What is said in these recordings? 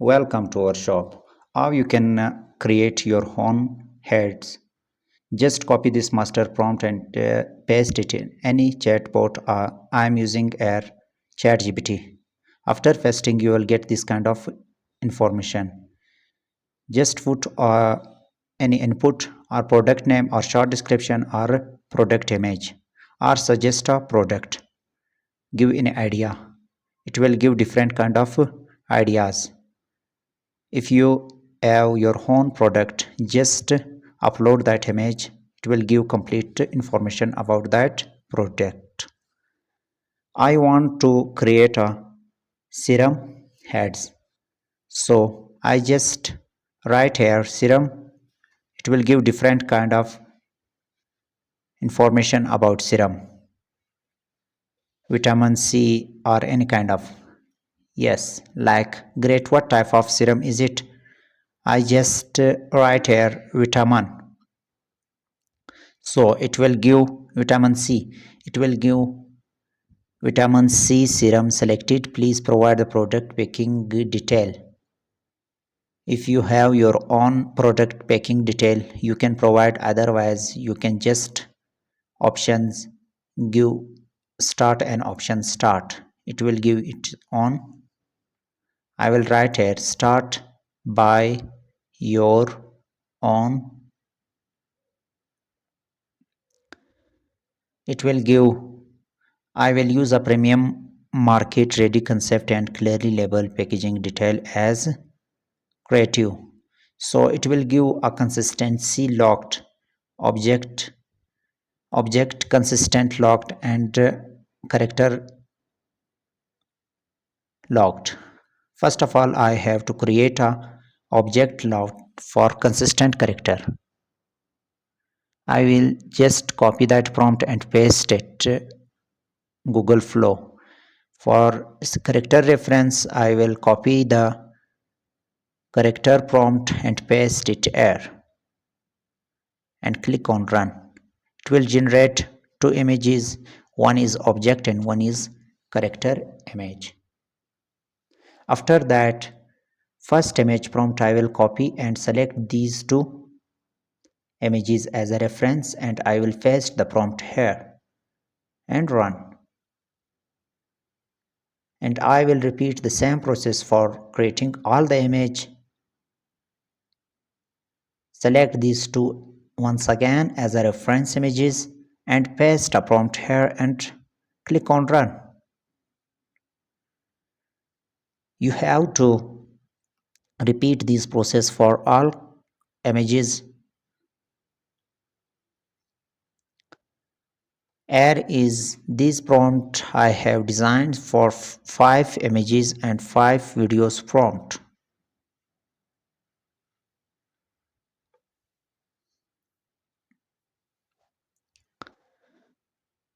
Welcome to our shop. How you can create your own heads. Just copy this master prompt and paste it in any chatbot. I am using ChatGPT. After pasting, you will get this kind of information. Just put any input or product name or short description or product image or suggest a product. Give an idea. It will give different kind of ideas. If you have your own product, just upload that image. It will give complete information about that product. I want to create a serum heads, so I just write here serum. It will give different kind of information about serum, vitamin C or any kind of. Yes, like great, what type of serum is it? I just write here vitamin, so it will give vitamin C. It will give vitamin C serum selected. Please provide the product packing detail. If you have your own product packing detail, you can provide. Otherwise, you can just options give start and option start. It will give it on. I will write here start by your own. It will give. I will use a premium market ready concept and clearly label packaging detail as creative. So it will give a consistency locked object consistent locked and character locked. First of all, I have to create a object locked for consistent character. I will just copy that prompt and paste it Google Flow. For character reference, I will copy the character prompt and paste it here and click on run. It will generate two images. One is object and one is character image. After that, first image prompt I will copy and select these two images as a reference, and I will paste the prompt here and run. And I will repeat the same process for creating all the image. Select these two once again as a reference images and paste a prompt here and click on run. You have to repeat this process for all images. Here is this prompt I have designed for 5 images and 5 videos prompt.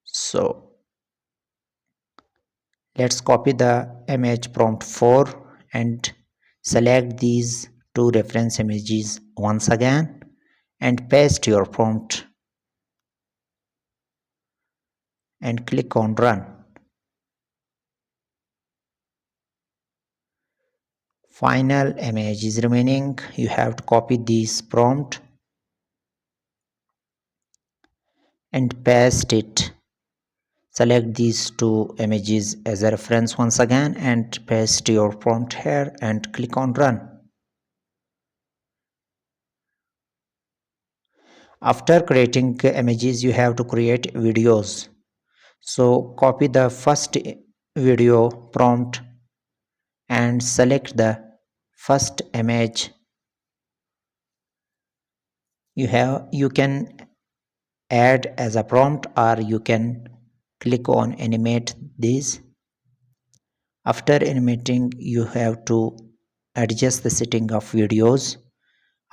So let's copy the image prompt 4 and select these two reference images once again and paste your prompt and click on run. Final image is remaining. You have to copy this prompt and paste it. Select these two images as a reference once again and paste your prompt here and click on run. After creating images, you have to create videos. So copy the first video prompt and select the first image. You can add as a prompt, or you can click on animate this. After animating, you have to adjust the setting of videos.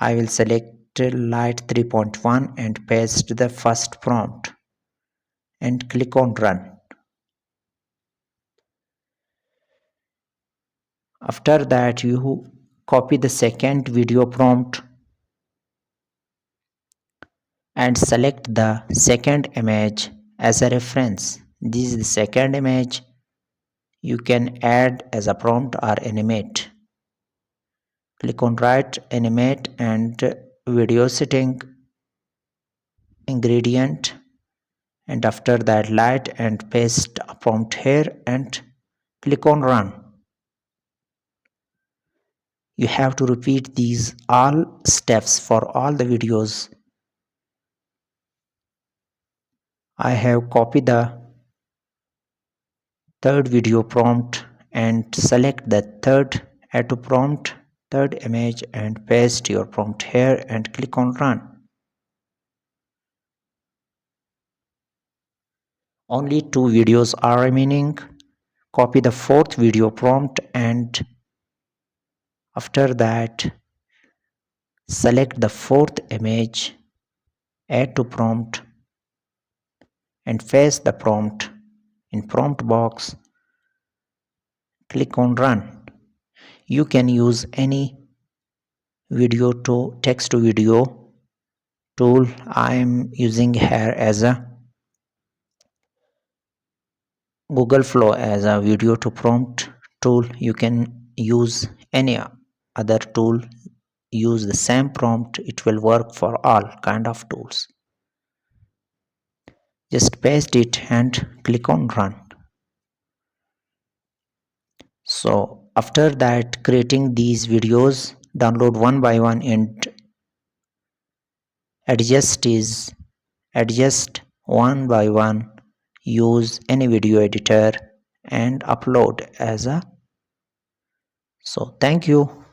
I will select light 3.1 and paste the first prompt and click on run. After that, you copy the second video prompt and select the second image as a reference. This is the second image. You can add as a prompt or animate. Click on write, animate and video setting ingredient, and after that light and paste a prompt here and click on run. You have to repeat these all steps for all the videos. I have copied the third video prompt and select the third add to prompt, third image and paste your prompt here and click on run. Only two videos are remaining. Copy the fourth video prompt and after that select the fourth image, add to prompt and paste the prompt in prompt box. Click on run. You can use any video to text to video tool. I am using here as a Google Flow as a video to prompt tool. You can use any other tool, use the same prompt, it will work for all kind of tools. Just paste it and click on run. So after that, creating these videos, download one by one and adjust one by one, use any video editor and upload as a. So thank you.